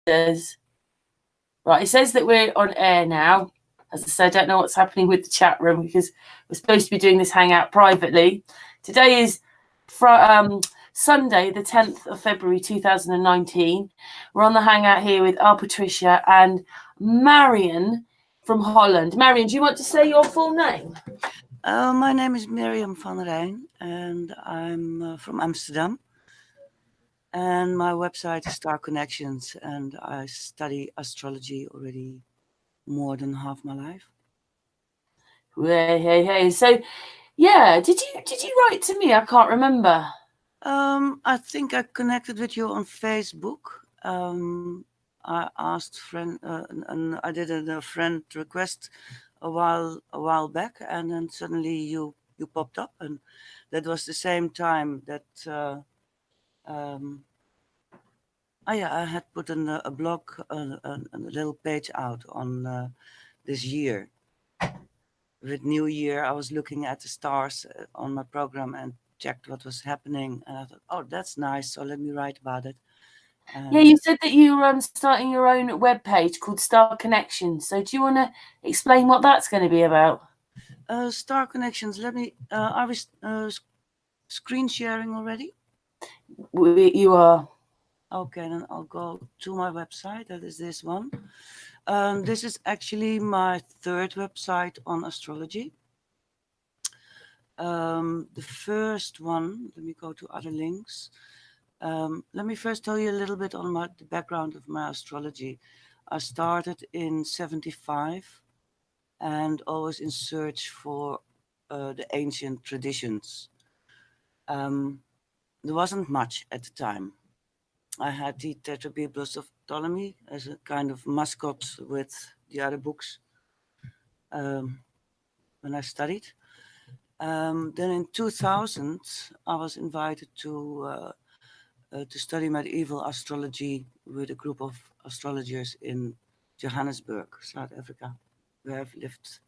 says, right, it says that we're on air now. As I said, I don't know what's happening with the chat room because we're supposed to be doing this hangout privately. Today is Sunday, the 10th of February 2019. We're on the hangout here with Patricia and Miriam from Holland. Miriam, do you want to say your full name? My name is Miriam van Reijn, and I'm from Amsterdam. And my website is Starconnections, and I study astrology already more than half my life. Hey. So, yeah, did you write to me? I can't remember. I think I connected with you on Facebook. I asked friend, and I did a friend request a while back, and then suddenly you popped up, and that was the same time that I had put a blog, a little page out on this year. With New Year, I was looking at the stars on my program and checked what was happening, and I thought, oh, that's nice, so let me write about it. Yeah, you said that you were starting your own webpage called Starconnections. So do you want to explain what that's going to be about? Starconnections, let me, I was screen sharing already? You are. Okay, then I'll go to my website. That is this one. This is actually my third website on astrology. The first one, let me go to other links. Let me first tell you a little bit on the background of my astrology. I started in 1975 and always in search for the ancient traditions. There wasn't much at the time. I had the Tetrabiblos of Ptolemy as a kind of mascot with the other books when I studied. Then in 2000, I was invited to study medieval astrology with a group of astrologers in Johannesburg, South Africa, where I've lived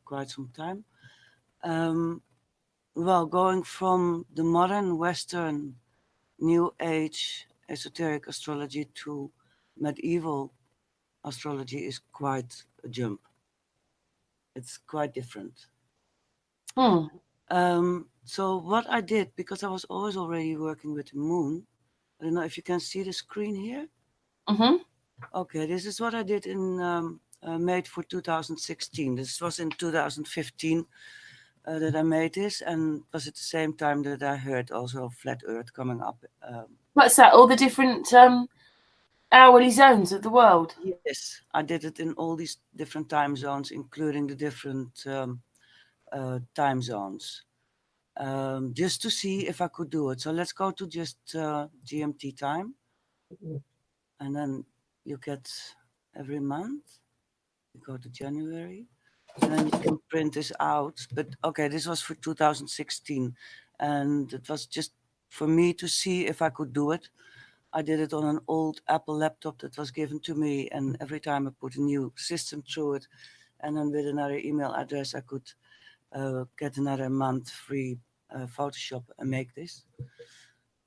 quite some time. Well, going from the modern Western New Age esoteric astrology to medieval astrology is quite a jump. It's quite different. So what I did, because I was always already working with the moon, I don't know if you can see the screen here. Mm-hmm. Okay, this is what I did in made for 2016. This was in 2015 that I made this, and it was at the same time that I heard also Flat Earth coming up. What's that? All the different hourly zones of the world? Yes, I did it in all these different time zones, including the different time zones, just to see if I could do it. So let's go to just GMT time, and then you get every month. You go to January, and then you can print this out. But okay, this was for 2016, and it was just for me to see if I could do it. I did it on an old Apple laptop that was given to me, and every time I put a new system through it, and then with another email address, I could get another month free Photoshop and make this.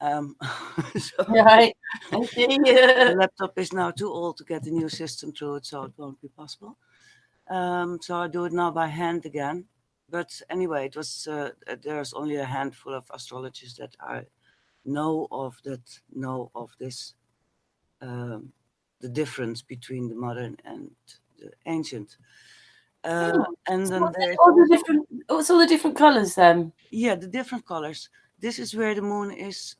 So Right. the laptop is now too old to get a new system through it, so it won't be possible. So I do it now by hand again. But anyway, it was there's only a handful of astrologers that I know of this, the difference between the modern and the ancient. And then what's all the different colors then? Yeah, the different colors. This is where the moon is.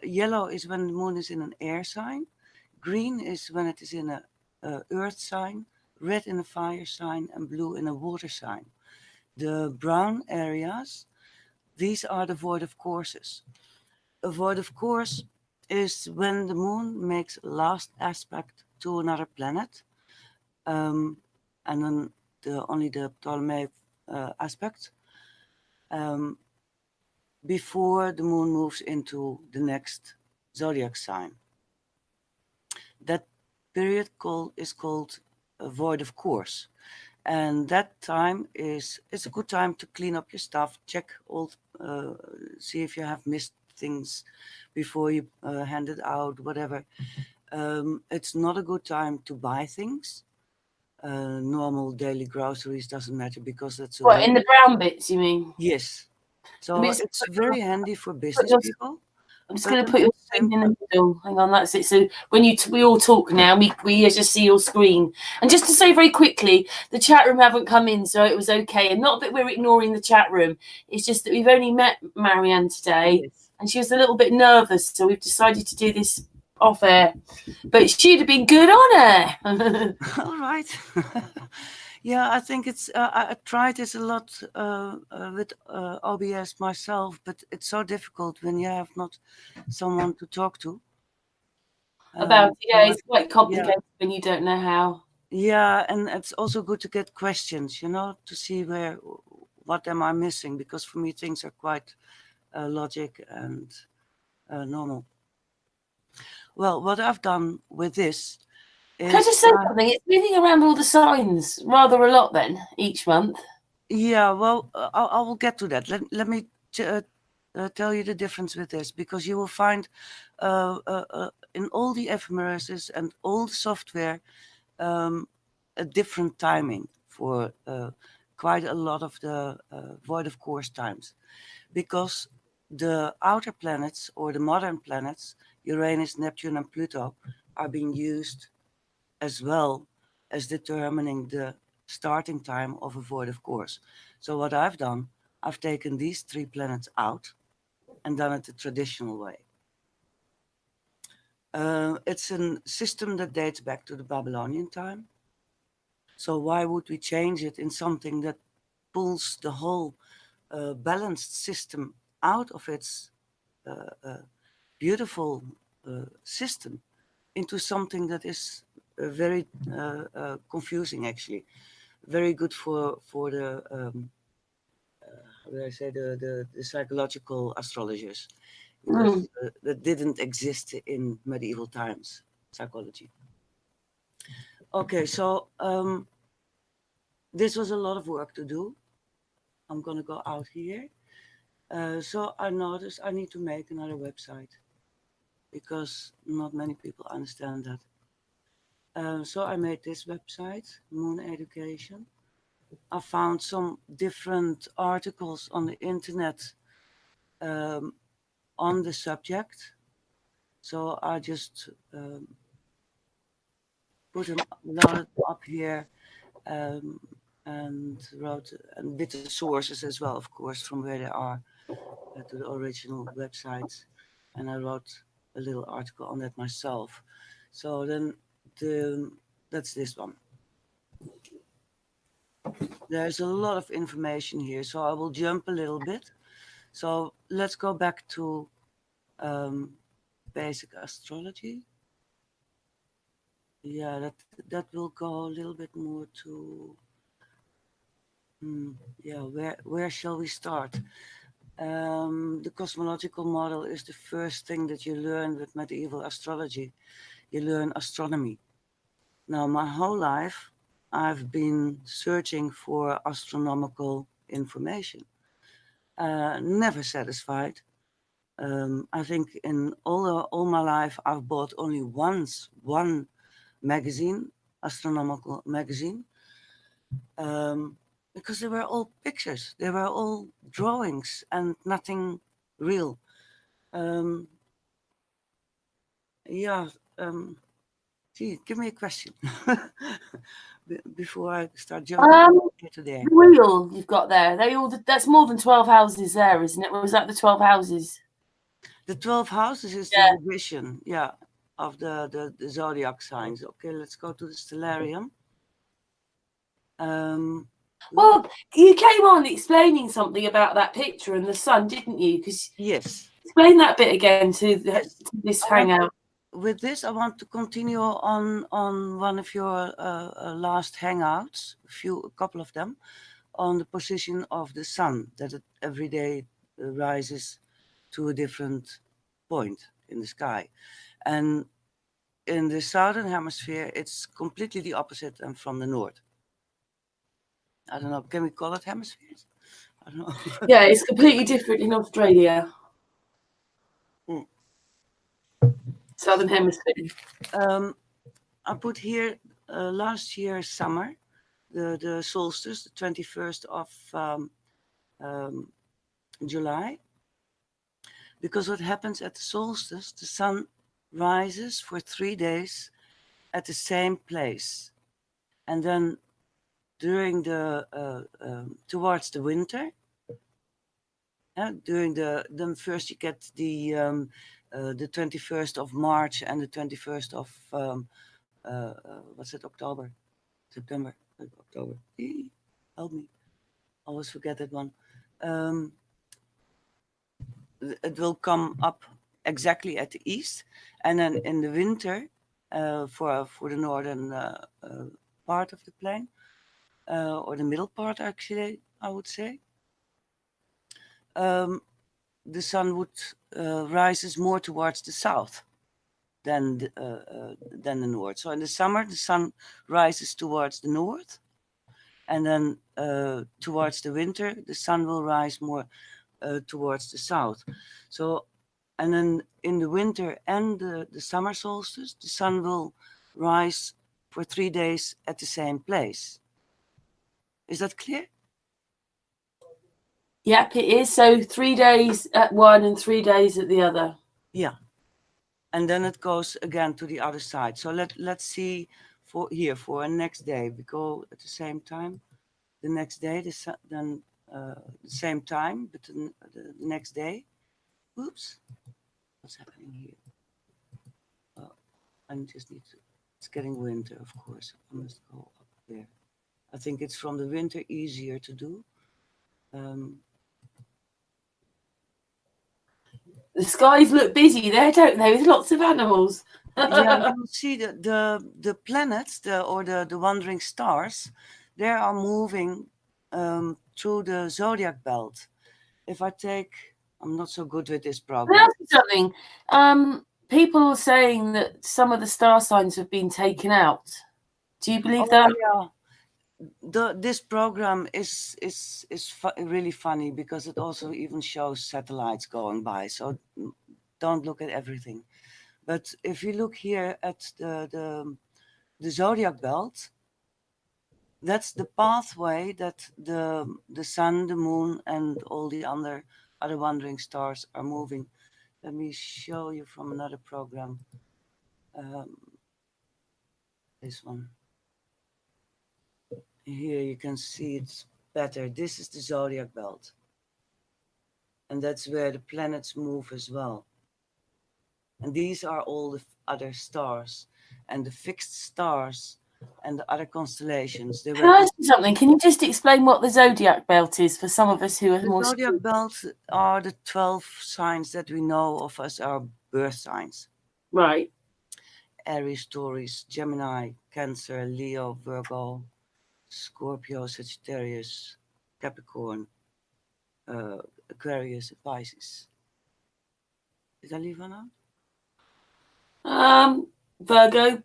Yellow is when the moon is in an air sign. Green is when it is in a earth sign. Red in a fire sign, and blue in a water sign. The brown areas, these are the void of courses. A void of course is when the moon makes last aspect to another planet, and then only the Ptolemaic aspect, before the moon moves into the next zodiac sign. That period is called a void of course, and that time it's a good time to clean up your stuff, check see if you have missed things before you hand it out, whatever. It's not a good time to buy things. Normal daily groceries doesn't matter because that's a What, in the brown bits, you mean? yes. So it's very handy for business people. I'm just going to put your screen in the middle. Hang on, that's it. So when we all talk now, we just see your screen. And just to say very quickly, the chat room haven't come in, so it was okay. And not that we're ignoring the chat room. It's just that we've only met Marianne today, Yes. and she was a little bit nervous, so we've decided to do this off air. But she'd have been good on air. All right. Yeah, I think it's. I tried this a lot with OBS myself, but it's so difficult when you have not someone to talk to. It's quite complicated when you don't know how. Yeah, and it's also good to get questions, to see what am I missing, because for me things are quite logic and normal. Well, what I've done with this is... Can I just say something? It's moving around all the signs rather a lot then, each month. Yeah, well, I will get to that. Let me tell you the difference with this, because you will find in all the ephemeruses and all the software a different timing for quite a lot of the void of course times, because the outer planets or the modern planets, Uranus, Neptune, and Pluto, are being used as well as determining the starting time of a void of course. So what I've done, I've taken these 3 planets out and done it the traditional way. It's a system that dates back to the Babylonian time. So why would we change it in something that pulls the whole balanced system out of its beautiful system into something that is very confusing, actually. Very good for the how do I say, the psychological astrologers, because that didn't exist in medieval times, psychology. Okay, so this was a lot of work to do. I'm gonna go out here. So I noticed I need to make another website, because not many people understand that. So I made this website, Moon Education. I found some different articles on the internet on the subject. So I just put them loaded up here and wrote, and with the sources as well, of course, from where they are to the original websites. And I wrote a little article on that myself. So then that's this one. There's a lot of information here, so I will jump a little bit. So let's go back to basic astrology. Yeah, that will go a little bit more to where shall we start? The cosmological model is the first thing that you learn with medieval astrology. You learn astronomy. Now, my whole life, I've been searching for astronomical information. Never satisfied. I think in all my life, I've bought only one magazine, astronomical magazine, because they were all pictures. They were all drawings and nothing real. Give me a question before I start jumping into there. The wheel you've got there, that's more than 12 houses there, isn't it? Was that the 12 houses? The 12 houses is the division, of the zodiac signs. Okay, let's go to the stellarium. Well, you came on explaining something about that picture and the sun, didn't you? Yes. Explain that bit again to this hangout. With this, I want to continue on one of your last hangouts, a couple of them, on the position of the sun, that it every day rises to a different point in the sky. And in the southern hemisphere, it's completely the opposite than from the north. I don't know, can we call it hemispheres? I don't know. Yeah, it's completely different in Australia. Southern Hemisphere. I put here last year summer, the solstice, the 21st of July. Because what happens at the solstice, the sun rises for 3 days at the same place. And then during towards the winter, then first you get the 21st of March and the 21st of what's it, October, September, October. Help me, always forget that one. It will come up exactly at the east, and then in the winter, for the northern part of the plane, or the middle part, actually, I would say, the sun would rises more towards the south than the north. So in the summer, the sun rises towards the north, and then towards the winter, the sun will rise more towards the south. So, and then in the winter and the summer solstice, the sun will rise for 3 days at the same place. Is that clear? Yep, it is. So 3 days at one and 3 days at the other. Yeah. And then it goes again to the other side. So let's see for a next day. We go at the same time. The next day, then the same time, but the next day. Oops. What's happening here? Oh, I just need to. It's getting winter, of course. I must go up there. I think it's from the winter easier to do. The skies look busy there, don't they? With lots of animals. Yeah, you see the planets, the wandering stars, they are moving through the zodiac belt. If I take, I'm not so good with this program. Something. People are saying that some of the star signs have been taken out. Do you believe that? Yeah. This program is really funny because it also even shows satellites going by. So don't look at everything. But if you look here at the zodiac belt, that's the pathway that the sun, the moon, and all the other wandering stars are moving. Let me show you from another program. This one. Here you can see it's better. This is the zodiac belt. And that's where the planets move as well. And these are all the other stars. And the fixed stars and the other constellations. Can I ask you something? Can you just explain what the zodiac belt is for some of us who are more... The zodiac belt are the 12 signs that we know of as our birth signs. Right. Aries, Taurus, Gemini, Cancer, Leo, Virgo, Scorpio, Sagittarius, Capricorn, Aquarius, and Pisces. Did I leave one out? Virgo.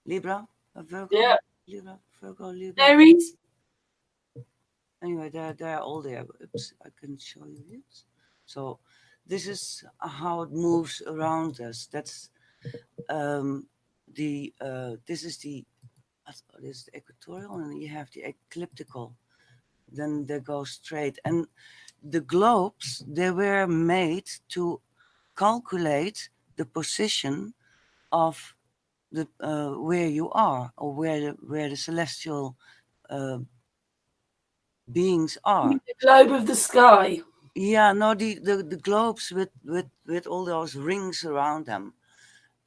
Libra, Virgo. Yeah. Libra, Virgo, Libra. Aries. Anyway, they're all there. Oops, I can show you this. So this is how it moves around us. That's this is the equatorial, and you have the ecliptical. Then they go straight. And the globes, they were made to calculate the position of the where you are, or where the celestial beings are. The globe of the sky. Yeah, no, the globes with all those rings around them.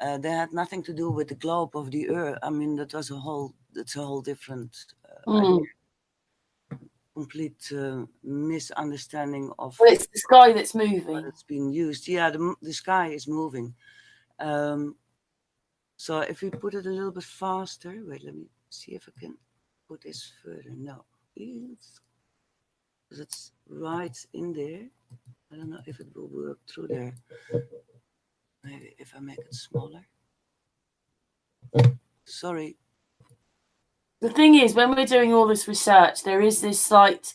They had nothing to do with the globe of the Earth. I mean, that's a whole different idea. Complete misunderstanding of. Well, it's the sky that's moving. It's been used. Yeah, the sky is moving. So if we put it a little bit faster, wait, let me see if I can put this further. No, because it's right in there. I don't know if it will work through there. Maybe if I make it smaller. Sorry. The thing is, when we're doing all this research, there is this slight,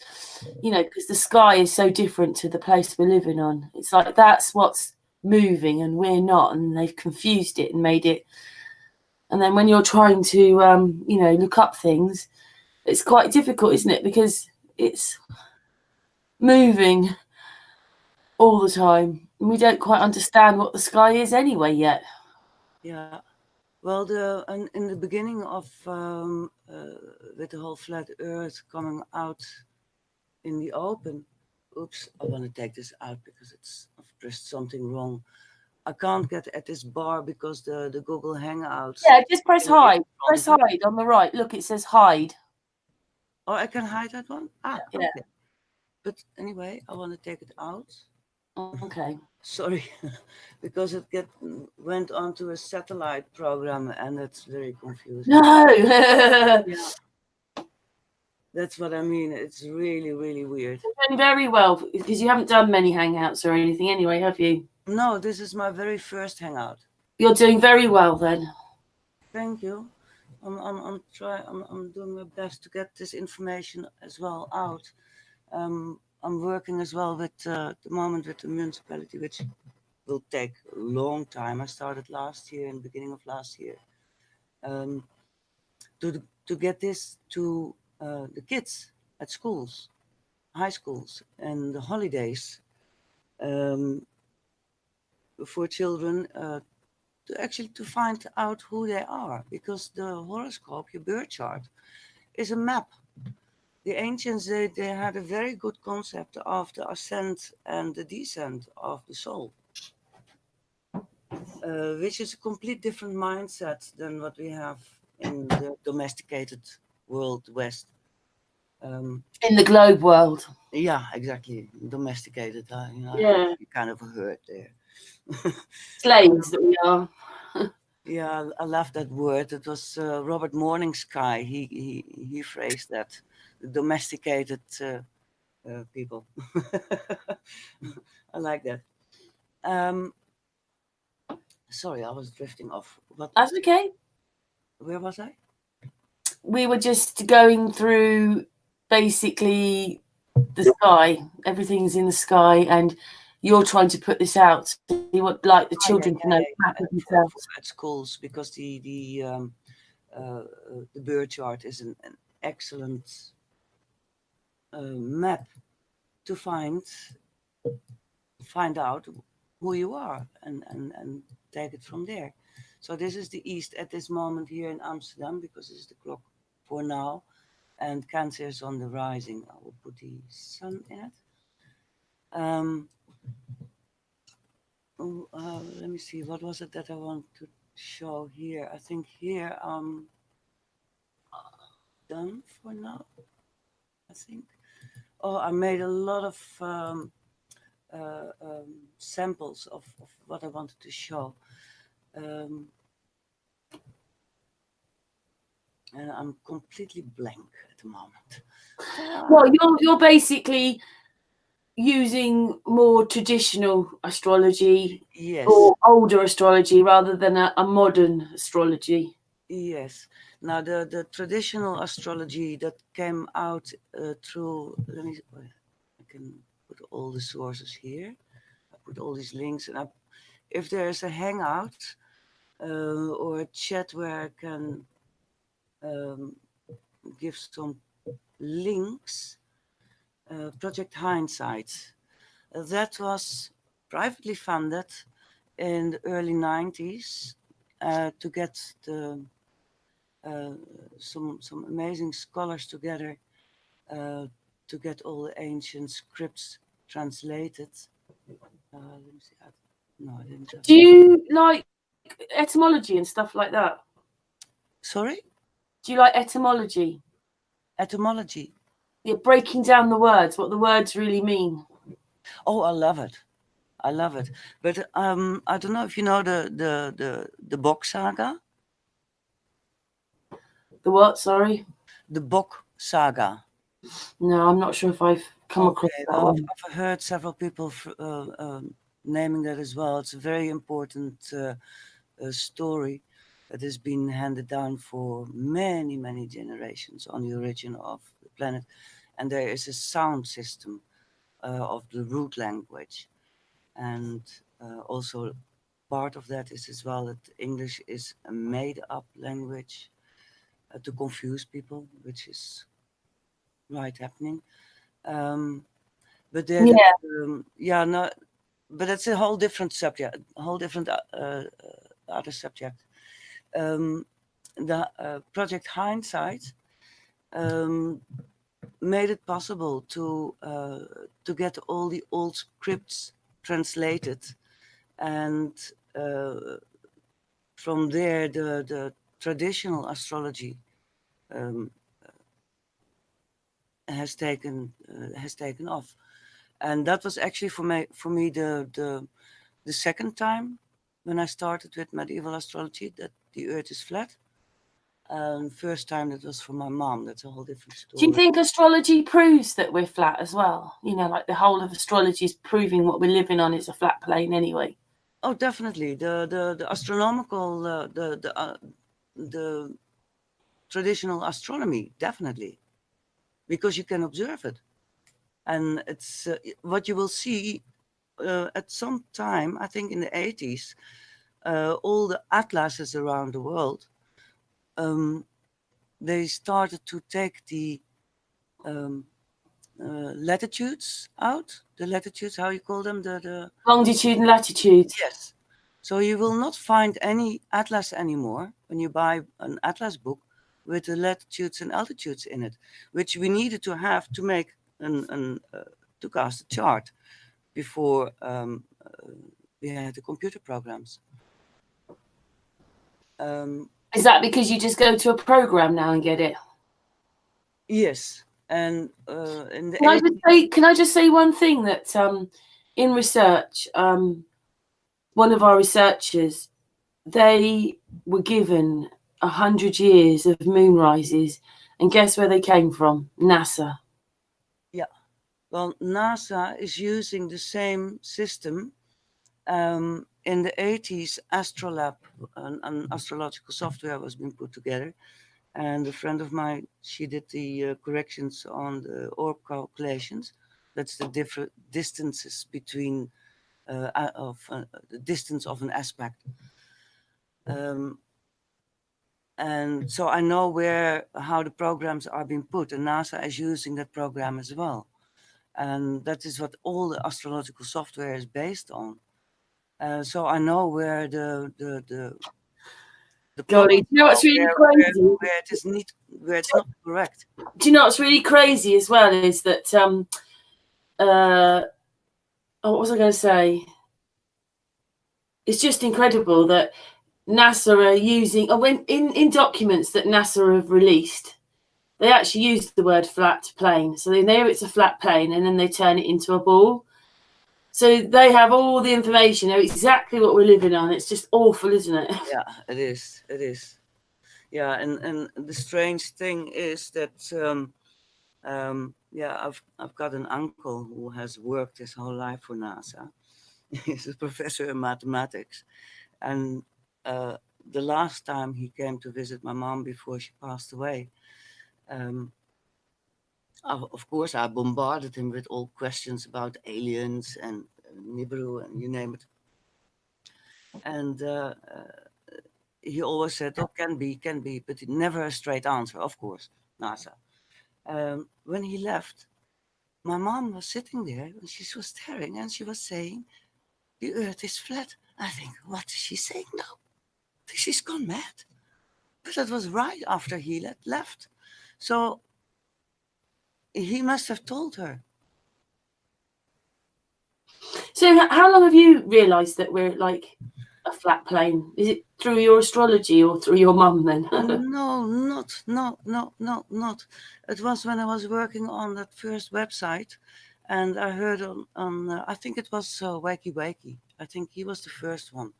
because the sky is so different to the place we're living on. It's like that's what's moving and we're not, and they've confused it and made it. And then when you're trying to, look up things, it's quite difficult, isn't it? Because it's moving all the time. And we don't quite understand what the sky is anyway yet. Yeah. Well, in the beginning of with the whole flat Earth coming out in the open. Oops, I want to take this out because I've pressed something wrong. I can't get at this bar because the Google Hangouts. Yeah, just press hide. Press hide on the right. Look, it says hide. Oh, I can hide that one? Ah, yeah. Okay. But anyway, I want to take it out. Okay. Sorry, because it went onto a satellite program and it's very confusing. No. Yeah. That's what I mean. It's really, really weird. You're doing very well because you haven't done many hangouts or anything anyway, have you? No, this is my very first hangout. You're doing very well then. Thank you. I'm doing my best to get this information as well out. I'm working as well with the moment with the municipality, which will take a long time. I started last year, in the beginning of last year, to get this to the kids at schools, high schools, and the holidays for children to find out who they are, because the horoscope, your birth chart, is a map. The ancients, they had a very good concept of the ascent and the descent of the soul, which is a complete different mindset than what we have in the domesticated world, West. In the globe world. Yeah, exactly. Domesticated. Yeah. You kind of heard there. Slaves that we are. Yeah, I love that word. It was Robert Morningsky. He phrased that, the domesticated people. I like that. Sorry, I was drifting off. That's okay. Where was I? We were just going through basically the sky. Everything's in the sky, and you're trying to put this out. So you want like the children to know at schools, because the birth chart is an excellent map to find out who you are and take it from there. So this is the east at this moment here in Amsterdam, because it's the clock for now, and Cancer is on the rising. I will put the sun in it. Let me see, what was it that I want to show here? I think here I'm done for now, I think. Oh, I made a lot of samples of what I wanted to show. And I'm completely blank at the moment. Well, you're basically using more traditional astrology, yes, or older astrology, rather than a modern astrology. Yes. Now the traditional astrology that came out through. I can put all the sources here. I put all these links, and if there's a hangout or a chat where I can give some links. Project Hindsight. That was privately funded in the early 90s to get some amazing scholars together to get all the ancient scripts translated. Let me see. No, I didn't. Do you like etymology and stuff like that? Sorry? Do you like etymology? Etymology. Yeah, breaking down the words, what the words really mean. Oh, I love it. I love it. But I don't know if you know the Bok saga. The what? Sorry. The Bok saga. No, I'm not sure if I've come across that one. I've heard several people naming that as well. It's a very important story that has been handed down for many, many generations on the origin of the planet. And there is a sound system of the root language. And also part of that is as well that English is a made-up language to confuse people, which is right happening. But then, no, but it's a whole different subject, a whole different other subject. The project Hindsight made it possible to get all the old scripts translated, and from there the traditional astrology has taken off, and that was actually for me the second time when I started with medieval astrology that the Earth is flat. First time that was for my mom. That's a whole different story. Do you think astrology proves that we're flat as well? You know, like the whole of astrology is proving what we're living on is a flat plane anyway. Oh, definitely. The astronomical, the traditional astronomy, definitely, because you can observe it, and it's what you will see at some time. I think in the 80s, all the atlases around the world, they started to take the latitudes out. The latitudes, how you call them? The longitude and latitude. Yes. So you will not find any atlas anymore when you buy an atlas book with the latitudes and altitudes in it, which we needed to have to make to cast a chart before we had the computer programs. Is that because you just go to a program now and get it? Yes. And in the can I just say one thing that in research, one of our researchers, they were given 100 years of moonrises, and guess where they came from? NASA. Yeah. Well, NASA is using the same system. In the 80s, Astrolab, an astrological software, was being put together. And a friend of mine, she did the corrections on the orb calculations. That's the different distances between the distance of an aspect. And so I know how the programs are being put, and NASA is using that program as well. And that is what all the astrological software is based on. So I know where the Golly, do you know what's really crazy? Where it's not correct. Do you know what's really crazy as well is that what was I going to say? It's just incredible that NASA are using, when in documents that NASA have released, they actually use the word flat plane. So they know it's a flat plane, and then they turn it into a ball. So they have all the information, know exactly what we're living on. It's just awful, isn't it? Yeah, it is. It is. Yeah, and the strange thing is that I've got an uncle who has worked his whole life for NASA. He's a professor in mathematics, and the last time he came to visit my mom before she passed away, of course I bombarded him with all questions about aliens and Nibiru and you name it, and he always said, "Oh, can be," but never a straight answer. Of course, NASA. When he left, my mom was sitting there and she was staring and she was saying, "The Earth is flat." I think, what is she saying now? She's gone mad. But that was right after he left. So he must have told her. So how long have you realised that we're like a flat plane? Is it through your astrology or through your mum then? No, not. It was when I was working on that first website, and I heard on I think it was Wakey Wakey. I think he was the first one,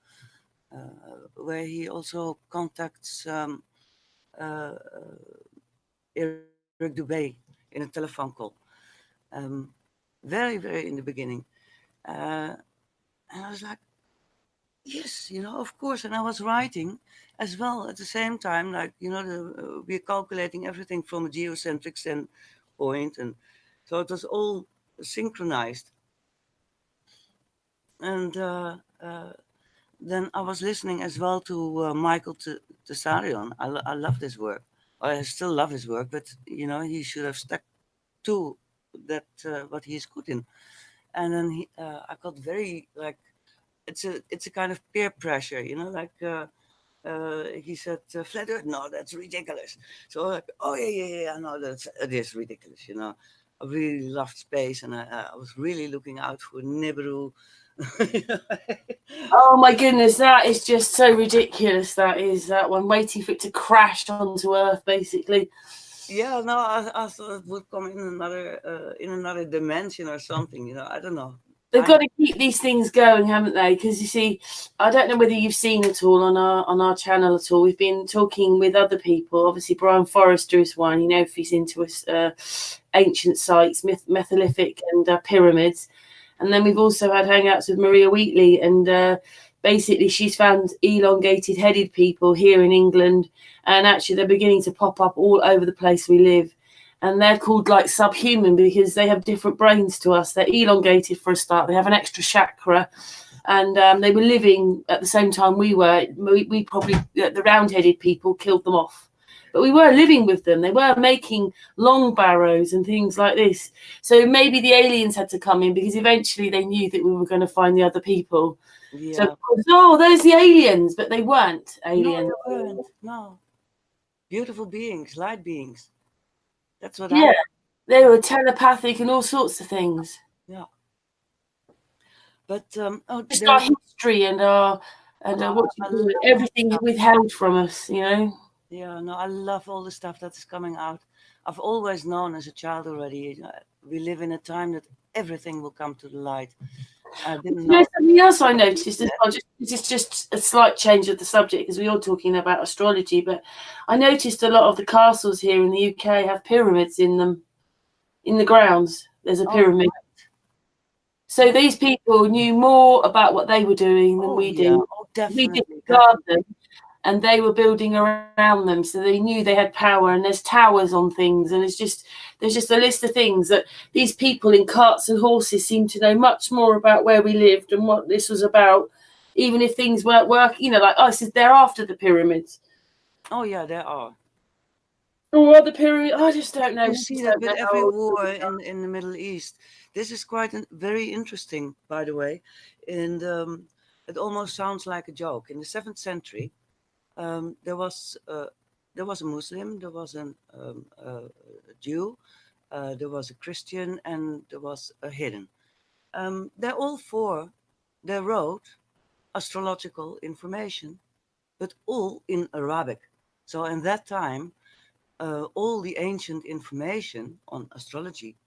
where he also contacts Eric Dubé in a telephone call. Very, very in the beginning. And I was like, yes, of course. And I was writing as well at the same time, like, we're calculating everything from a geocentric standpoint. And so it was all synchronized. And then I was listening as well to Michael Tessarion. I love his work. I still love his work, but he should have stuck to that what he's good in. And then I got very like it's a kind of peer pressure, like. He said, "Flat Earth, no, that's ridiculous." So like, oh yeah, no, it is ridiculous. I really loved space, and I was really looking out for Nibiru. Oh my goodness, that is just so ridiculous. That one, waiting for it to crash onto Earth, basically. Yeah, no, I thought it would come in another dimension or something. I don't know. They've got to keep these things going, haven't they? Because you see, I don't know whether you've seen it all on our channel at all. We've been talking with other people. Obviously, Brian Forrester is one. If he's into ancient sites, metholithic and pyramids. And then we've also had hangouts with Maria Wheatley, and basically she's found elongated headed people here in England, and actually they're beginning to pop up all over the place we live. And they're called like subhuman because they have different brains to us. They're elongated for a start. They have an extra chakra, and they were living at the same time we were. We probably, the round-headed people killed them off, but we were living with them. They were making long barrows and things like this. So maybe the aliens had to come in because eventually they knew that we were going to find the other people. Yeah. So, there's the aliens, but they weren't aliens. No, they weren't. No. Beautiful beings, light beings. That's what they were telepathic and all sorts of things. Yeah. But just our history and everything withheld from us, Yeah, no, I love all the stuff that is coming out. I've always known as a child already, we live in a time that everything will come to the light. I didn't know. Something else I noticed as well, this is just a slight change of the subject because we are talking about astrology, but I noticed a lot of the castles here in the UK have pyramids in them, in the grounds. There's a pyramid. So these people knew more about what they were doing than we did. We didn't guard them, and they were building around them, so they knew they had power. And there's towers on things, and there's just a list of things that these people in carts and horses seem to know much more about where we lived and what this was about, even if things weren't working. Like us, they're after the pyramids. Oh yeah, there are. Or the pyramid, I just don't know. You see that with every war in the Middle East. This is quite very interesting, by the way. And it almost sounds like a joke. In the 7th century, there was a Muslim, there was a Jew, there was a Christian, and there was a hidden. They all four, they wrote astrological information, but all in Arabic. So in that time, all the ancient information on astrology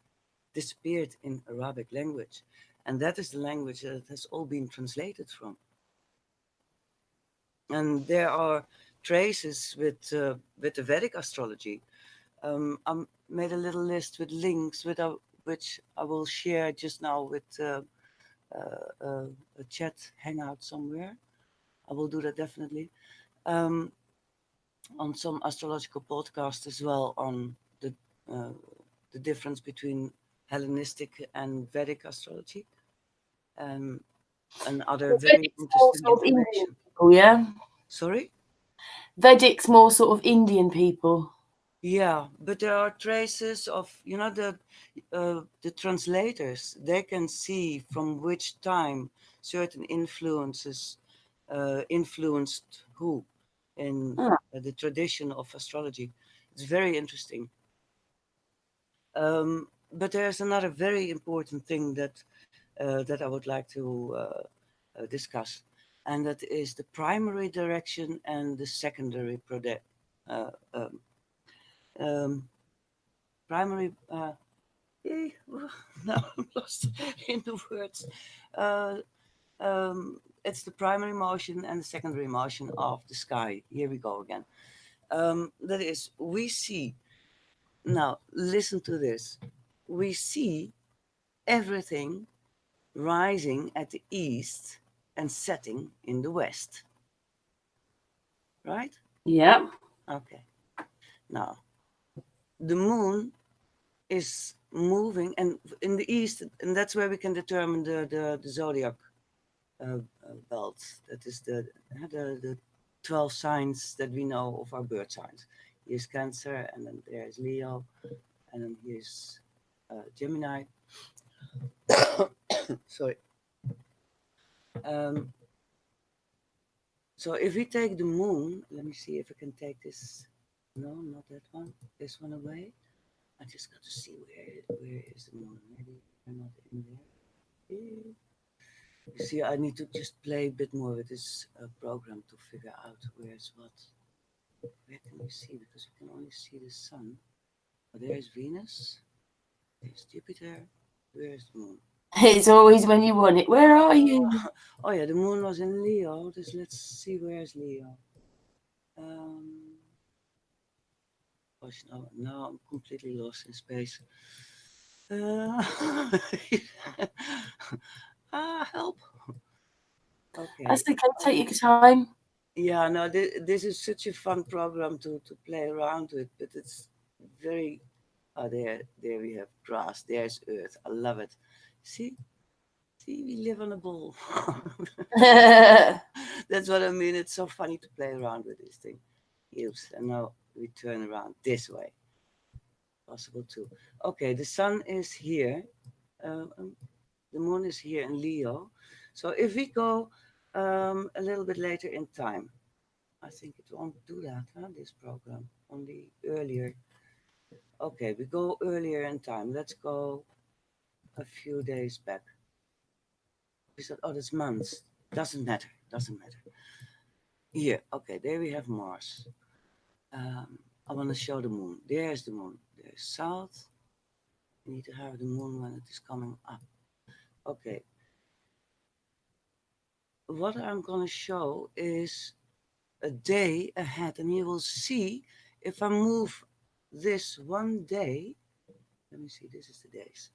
disappeared in Arabic language. And that is the language that has all been translated from. And there are traces with the Vedic astrology. I made a little list with links which I will share just now with a chat hangout somewhere. I will do that definitely. On some astrological podcasts as well on the difference between Hellenistic and Vedic astrology, and other very interesting information. Yeah. Sorry? Vedic's more sort of Indian people. Yeah, but there are traces of, the translators, they can see from which time certain influences influenced who in the tradition of astrology. It's very interesting. But there's another very important thing that I would like to discuss, and that is the primary direction and the secondary primary. Now I'm lost in the words. It's the primary motion and the secondary motion of the sky. Here we go again. That is, we see. Now, listen to this. We see everything rising at the east and setting in the west. Right? Yeah. Okay. Now, the moon is moving, and in the east, and that's where we can determine the zodiac belt. That is the 12 signs that we know of our birth signs. Here's Cancer, and then there's Leo, and then here's Gemini. Sorry. So if we take the moon, let me see if I can take this. No, not that one. This one away. I just got to see where is the moon. Maybe I'm not in there. You see, I need to just play a bit more with this program to figure out where's what. Where can we see? Because you can only see the sun. Oh, there's Venus. There's Jupiter. Where's the moon? It's always when you want it. Where are you? Oh yeah, the moon was in Leo. Just let's see where's Leo. Gosh, now I'm completely lost in space. Help. Okay. That's okay. Take your time. Yeah, no, this is such a fun program to play around with, but it's very. Oh, there we have grass. There's earth. I love it. See, we live on a ball. That's what I mean. It's so funny to play around with this thing. Oops, and now we turn around this way. Possible too. Okay, the sun is here. The moon is here in Leo. So if we go a little bit later in time, I think it won't do that, this program, only earlier. Okay, we go earlier in time. Let's go a few days back. We said, oh, that's months. Doesn't matter. Here, okay, there we have Mars. I want to show the moon. There's the moon. There's south. We need to have the moon when it is coming up. Okay. What I'm going to show is a day ahead, and you will see if I move this one day. Let me see, this is the days.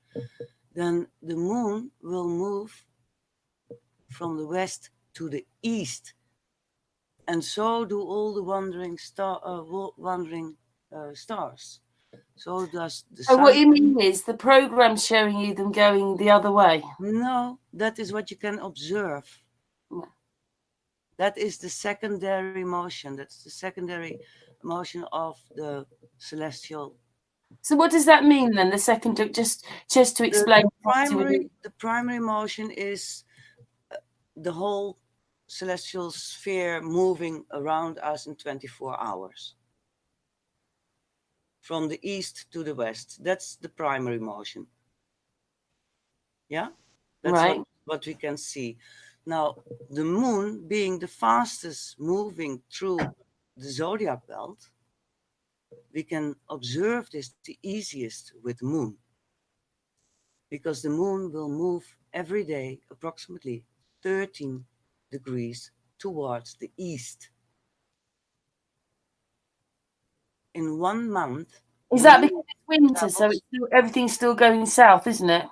Then the moon will move from the west to the east, and so do all the wandering stars. So does the sun. So what you mean is the program's showing you them going the other way? No, that is what you can observe. Yeah. That is the secondary motion. That's the secondary motion of the celestial. So what does that mean then? The second, just to explain. The primary motion is the whole celestial sphere moving around us in 24 hours. From the east to the west. That's the primary motion. Yeah? That's right. What we can see. Now, the moon being the fastest moving through the zodiac belt, we can observe this the easiest with the moon. Because the moon will move every day approximately 13 degrees towards the east. In 1 month. Is that because it's winter, so everything's still going south, isn't it?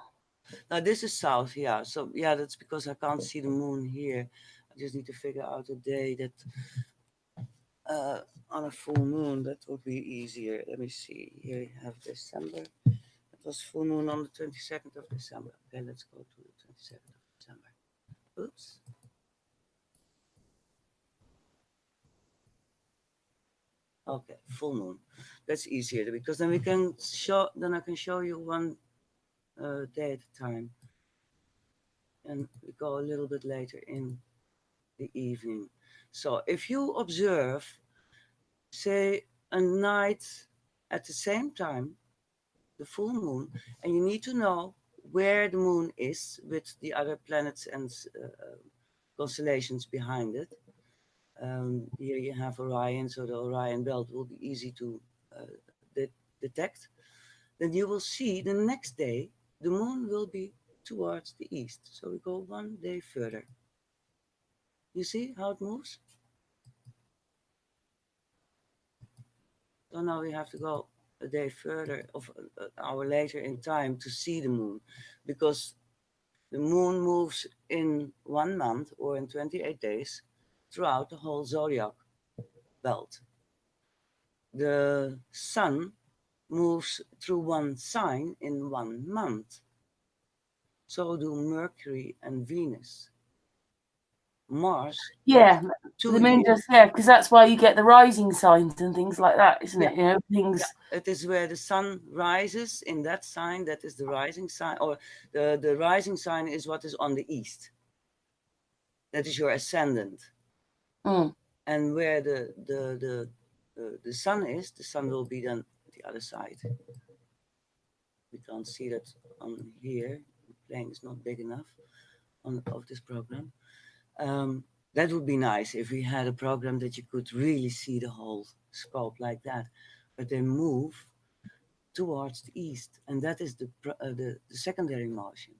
Now this is south, yeah. So yeah, that's because I can't see the moon here. I just need to figure out a day that on a full moon that would be easier. Let me see. Here we have December. It was full moon on the 22nd of December. Okay, let's go to the 22nd of December. Oops. Okay, full moon. That's easier because then we can show. Then I can show you one day at a time, and we go a little bit later in the evening. So if you observe, say, a night at the same time, the full moon, and you need to know where the moon is with the other planets and constellations behind it. Here you have Orion, so the Orion belt will be easy to detect. Then you will see the next day the moon will be towards the east. So we go one day further. You see how it moves? So now we have to go a day further, of an hour later in time to see the moon, because the moon moves in 1 month or in 28 days throughout the whole zodiac belt. The sun moves through one sign in 1 month. So do Mercury and Venus. Mars. Yeah, the moon does. Yeah, because that's why you get the rising signs and things like that, isn't it? You know, things. Yeah, it is where the sun rises in that sign. That is the rising sign, or the rising sign is what is on the east. That is your ascendant. And where the sun is, the sun will be then the other side. We can't see that on here. The plane is not big enough of this program. That would be nice if we had a program that you could really see the whole scope like that. But they move towards the east, and that is the secondary motion.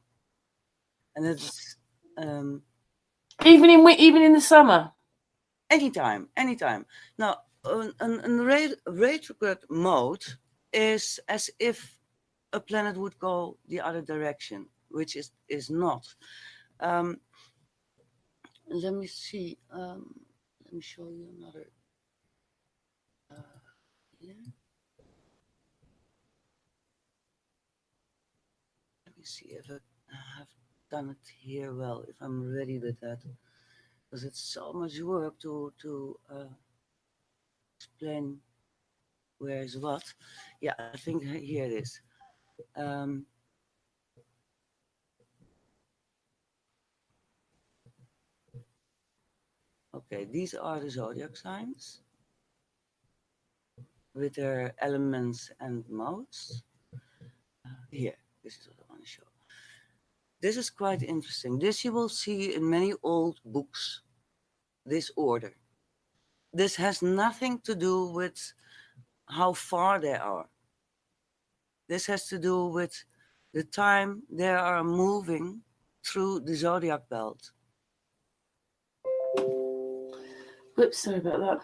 And that's even in the summer. Anytime. Now, a retrograde mode is as if a planet would go the other direction, which is not. Let me see. Let me show you another. Here. Let me see if I have done it here well. If I'm ready with that, because it's so much work to explain where is what. Yeah, I think here it is. Okay, these are the zodiac signs with their elements and modes. Here, this is what I want to show. This is quite interesting. This you will see in many old books, this order. This has nothing to do with how far they are. This has to do with the time they are moving through the zodiac belt. Whoops, sorry about that.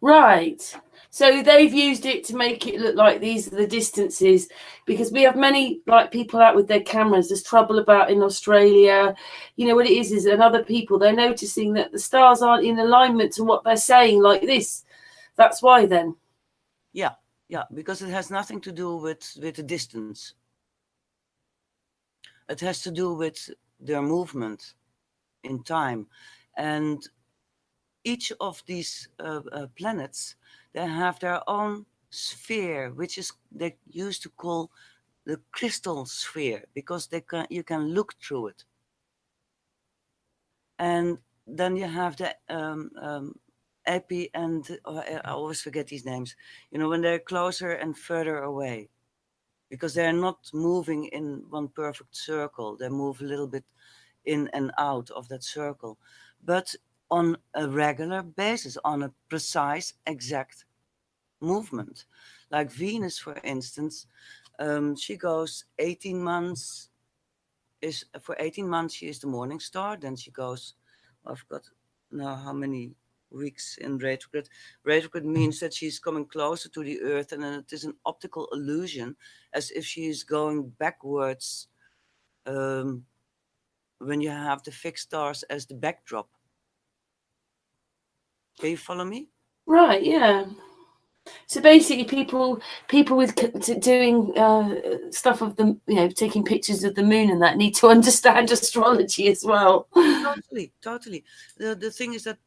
Right. So they've used it to make it look like these are the distances, because we have many like people out with their cameras. There's trouble about in Australia. You know what it is and other people, they're noticing that the stars aren't in alignment to what they're saying like this. That's why then. Yeah, because it has nothing to do with the distance. It has to do with their movement in time. And each of these planets, they have their own sphere, which is they used to call the crystal sphere, because you can look through it. And then you have the epi and I always forget these names. You know, when they're closer and further away, because they're not moving in one perfect circle. They move a little bit in and out of that circle, but on a regular basis, on a precise, exact movement. Like Venus, for instance, she goes 18 months. For 18 months she is the morning star. Then she goes, I've got now how many weeks in retrograde. Retrograde means that she's coming closer to the Earth, and then it is an optical illusion, as if she is going backwards. When you have the fixed stars as the backdrop. Can you follow me? Right, yeah. So basically, people with doing stuff of the, you know, taking pictures of the moon and that need to understand astrology as well. Totally. The thing is that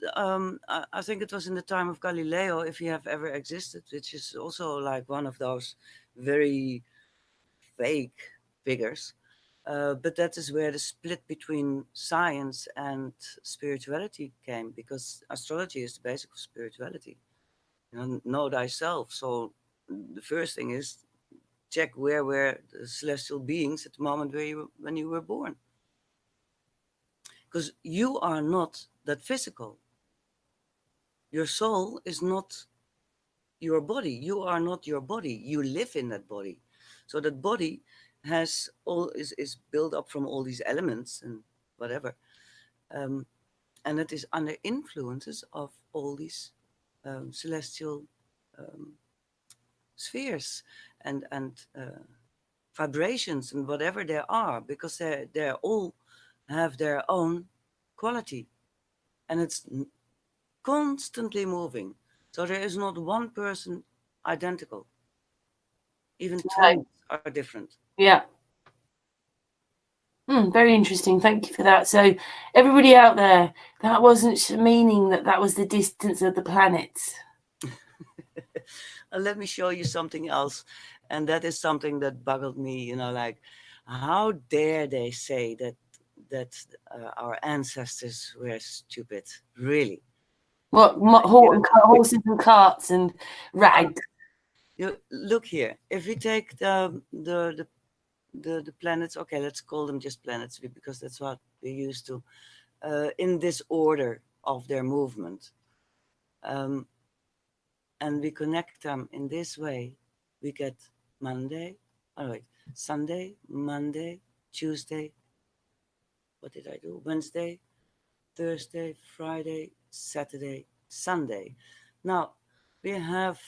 I think it was in the time of Galileo, if he have ever existed, which is also like one of those very fake figures. But that is where the split between science and spirituality came, because astrology is the basic of spirituality. You know thyself. So the first thing is check where were the celestial beings at the moment when you were born. Because you are not that physical. Your soul is not your body. You are not your body. You live in that body. So that body is built up from all these elements and whatever. And it is under influences of all these celestial spheres and vibrations and whatever there are, because they all have their own quality, and it's constantly moving. So there is not one person identical. Even twins are different. Yeah. Very interesting. Thank you for that. So everybody out there, that wasn't meaning that was the distance of the planets. Let me show you something else. And that is something that boggled me, like, how dare they say that our ancestors were stupid? Really? What horses and carts and rags? You look here. If we take the planets, okay, let's call them just planets because that's what we're used to, in this order of their movement. And we connect them in this way, we get Sunday, Monday, Tuesday, what did I do? Wednesday, Thursday, Friday, Saturday, Sunday. Now, we have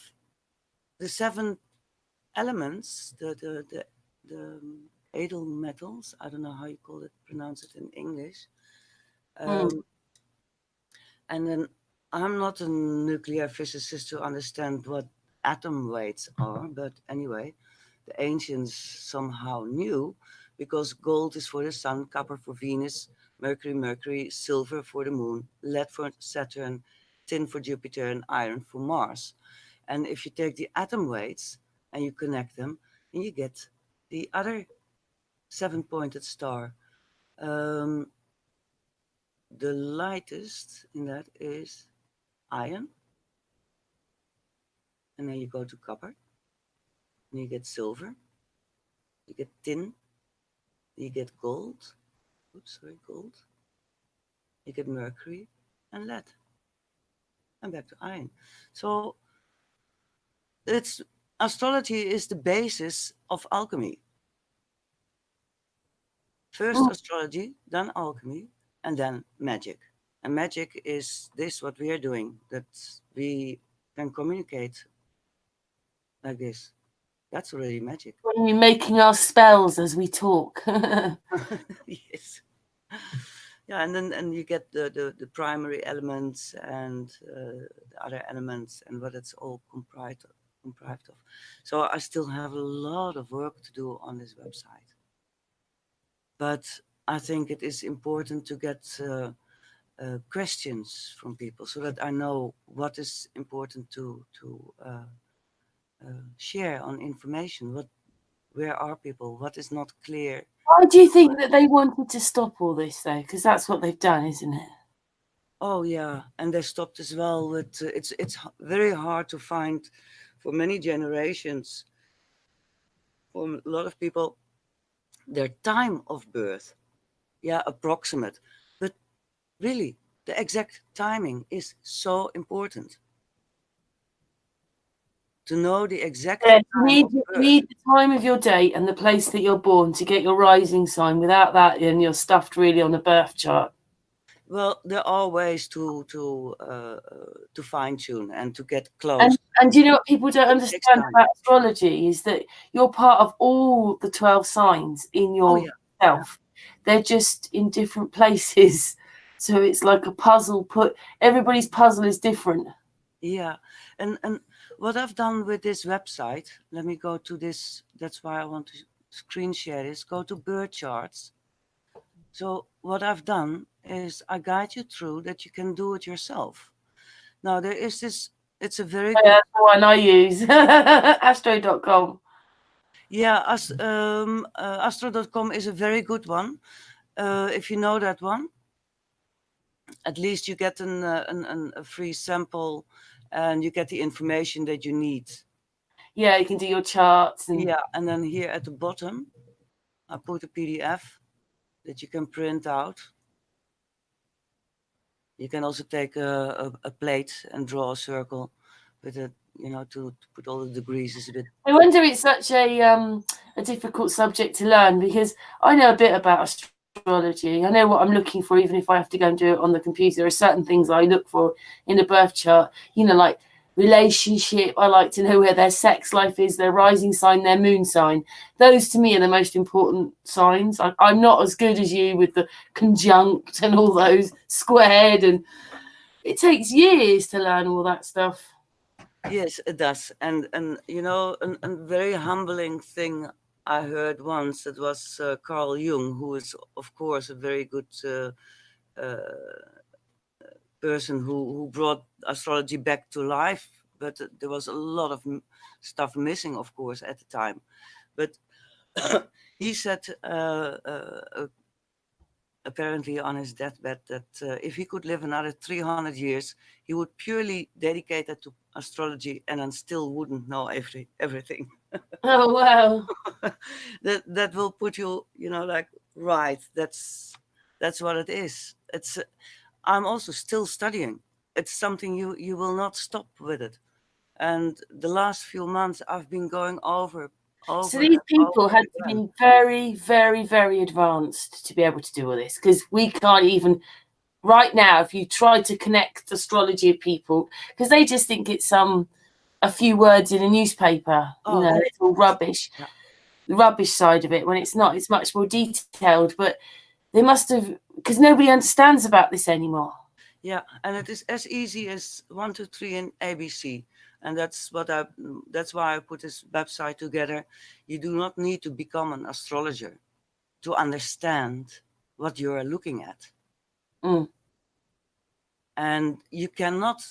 the 7 elements, the edel metals. I don't know how you pronounce it in English. And then I'm not a nuclear physicist to understand what atom weights are, but anyway, the ancients somehow knew, because gold is for the sun, copper for Venus, Mercury, silver for the moon, lead for Saturn, tin for Jupiter, and iron for Mars. And if you take the atom weights and you connect them, and you get the other 7-pointed star. The lightest in that is iron, and then you go to copper, and you get silver, you get tin, you get gold, gold, you get mercury and lead, and back to iron. So astrology is the basis of alchemy. First astrology, then alchemy, and then magic. And magic is this, what we are doing, that we can communicate like this. That's already magic. When you're making our spells as we talk. Yes. Yeah, and you get the primary elements and the other elements and what it's all comprised of. So I still have a lot of work to do on this website. But I think it is important to get questions from people so that I know what is important to share on information. Where are people? What is not clear? Why do you think that they wanted to stop all this, though? Because that's what they've done, isn't it? Oh yeah, and they stopped as well with it's very hard to find for many generations, for a lot of people, their time of birth. Yeah, approximate, but really the exact timing is so important. To know the exact time you need the time of your date and the place that you're born to get your rising sign. Without that, then you're stuffed really on a birth chart. Well, there are ways to fine tune and to get close. And you know what people don't understand about astrology is that you're part of all the 12 signs in yourself. Yeah. They're just in different places. So it's like a puzzle. Everybody's puzzle is different. Yeah, and what I've done with this website, let me go to this. That's why I want to screen share this. Go to birth charts. So what I've done is I guide you through that you can do it yourself. Now there is this. It's a very good. That's the one I use. Astro.com. Yeah, Astro.com is a very good one. If you know that one, at least you get a free sample, and you get the information that you need. Yeah, you can do your charts. Yeah, and then here at the bottom, I put a PDF that you can print out. You can also take a plate and draw a circle with it, to put all the degrees. Is a bit. I wonder it's such a difficult subject to learn, because I know a bit about astrology. I know what I'm looking for, even if I have to go and do it on the computer. There are certain things I look for in a birth chart, like relationship. I like to know where their sex life is, their rising sign, their moon sign. Those to me are the most important signs. I'm not as good as you with the conjunct and all those squared, and it takes years to learn all that stuff. Yes, it does. And a very humbling thing I heard once that was Carl Jung, who is, of course, a very good person who brought astrology back to life. But there was a lot of stuff missing, of course, at the time. But he said apparently on his deathbed that if he could live another 300 years, he would purely dedicate it to astrology and then still wouldn't know everything. Oh, wow. that will put you, like, right. That's what it is. I'm also still studying. It's something you will not stop with it. And the last few months I've been going over. So these people had to be very, very, very advanced to be able to do all this, because we can't even right now, if you try to connect astrology of people, because they just think it's a few words in a newspaper, it's all rubbish. Yeah. The rubbish side of it, when it's not, it's much more detailed. But they must have, because nobody understands about this anymore. Yeah, and it is as easy as 1, 2, 3 in ABC. And that's why I put this website together. You do not need to become an astrologer to understand what you are looking at. And you cannot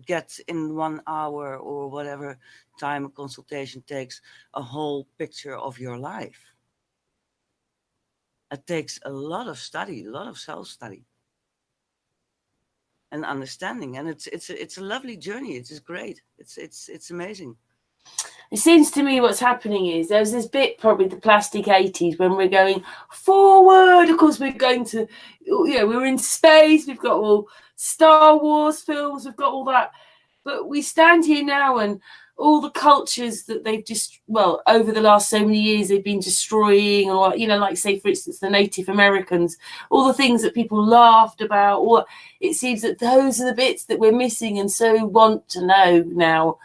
get in 1 hour or whatever time a consultation takes a whole picture of your life. It takes a lot of study, a lot of self-study and understanding. And it's a lovely journey. It is great. It's amazing. It seems to me what's happening is there's this bit, probably the plastic 80s, when we're going forward. Of course, we're going to, we're in space. We've got all Star Wars films. We've got all that. But we stand here now, and all the cultures that they've just, over the last so many years, they've been destroying, or, like, say, for instance, the Native Americans, all the things that people laughed about, or it seems that those are the bits that we're missing and so want to know now.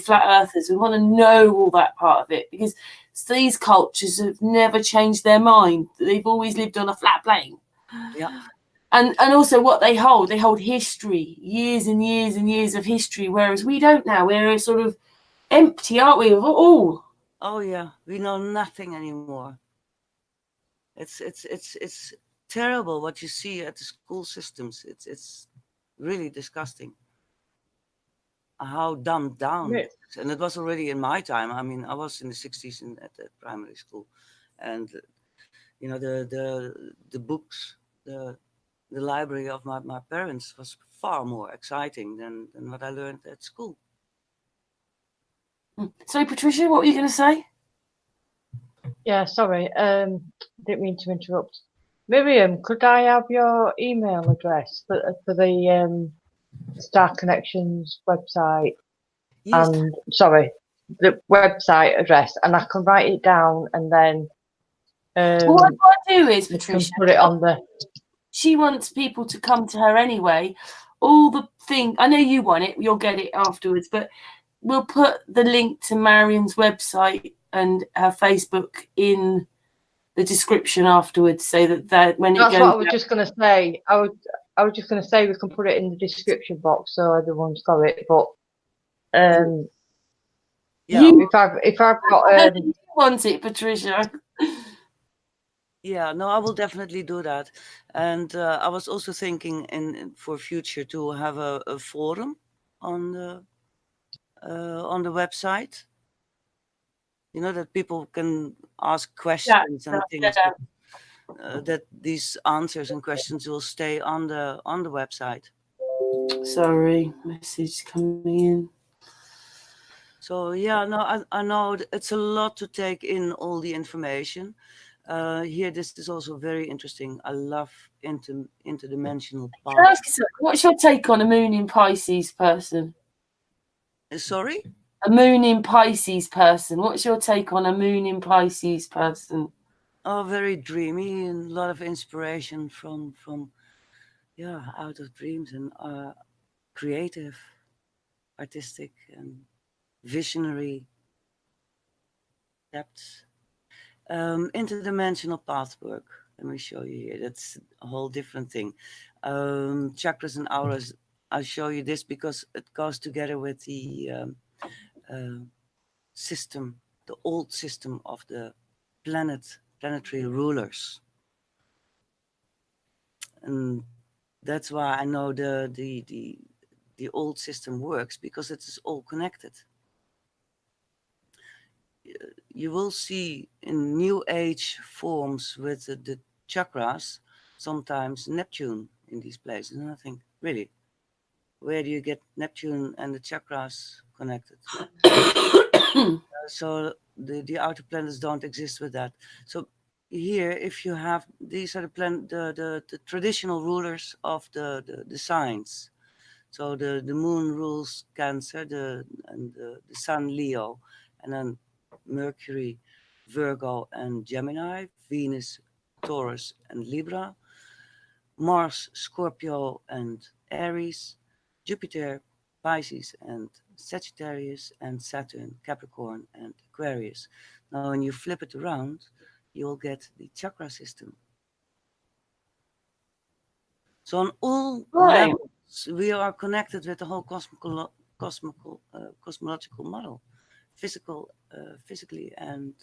Flat earthers, we want to know all that part of it, because these cultures have never changed their mind. They've always lived on a flat plane. Yeah. And also what they hold history, years and years and years of history, whereas we don't now. We're sort of empty, aren't we, of all? Oh yeah, we know nothing anymore. It's terrible what you see at the school systems. It's really disgusting how dumbed down it is. And it was already in my time. I mean, I was in the 60s at the primary school, and the books, the library of my parents was far more exciting than what I learned at school. Sorry, Patricia, what were you going to say? Yeah, sorry, didn't mean to interrupt. Miriam, could I have your email address for the Starconnections website? Yes. And sorry, the website address, and I can write it down, and then what I do is, Patricia, put it on the. She wants people to come to her anyway. All the thing, I know you want it, you'll get it afterwards, but we'll put the link to Miriam's website and her Facebook in the description afterwards, so that when it goes. That's what I was just going to say. I was just going to say we can put it in the description box so everyone's got it. But yeah, if I've got you want it, Patricia. Yeah, no, I will definitely do that. And I was also thinking for future to have a forum on the website. That people can ask questions and things. That these answers and questions will stay on the website. Sorry, message coming in. So yeah, no, I know it's a lot to take in, all the information. Here, this is also very interesting. I love interdimensional paths. What's your take on a moon in Pisces person? Sorry? A moon in Pisces person. What's your take on a moon in Pisces person? Oh, very dreamy and a lot of inspiration from out of dreams, and creative, artistic, and visionary depths. Interdimensional pathwork. Let me show you here. That's a whole different thing. Chakras and auras. I'll show you this because it goes together with the system, the old system of the planetary rulers. And that's why I know the old system works, because it is all connected. You will see in New Age forms with the chakras sometimes Neptune in these places. And I think, really, where do you get Neptune and the chakras connected? So the outer planets don't exist with that. So here, if you have, these are the traditional rulers of the signs. So the moon rules Cancer, the sun Leo, and then Mercury, Virgo and Gemini, Venus, Taurus and Libra, Mars, Scorpio and Aries, Jupiter, Pisces and Sagittarius, and Saturn, Capricorn and Aquarius. Now when you flip it around, you'll get the chakra system. So on all levels, we are connected with the whole cosmological model, physically and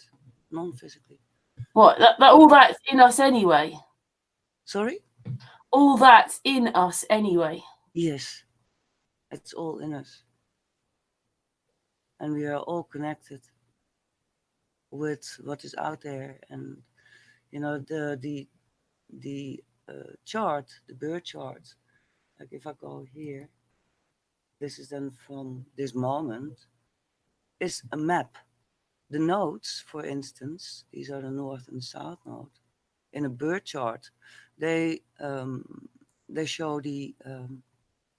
non-physically. What? That all that's in us anyway. Sorry? All that's in us anyway. Yes, it's all in us, and we are all connected with what is out there. And you know, the chart, the birth chart. Like if I go here, this is then from this moment, is a map. The nodes, for instance, these are the north and south node. In a birth chart, they show the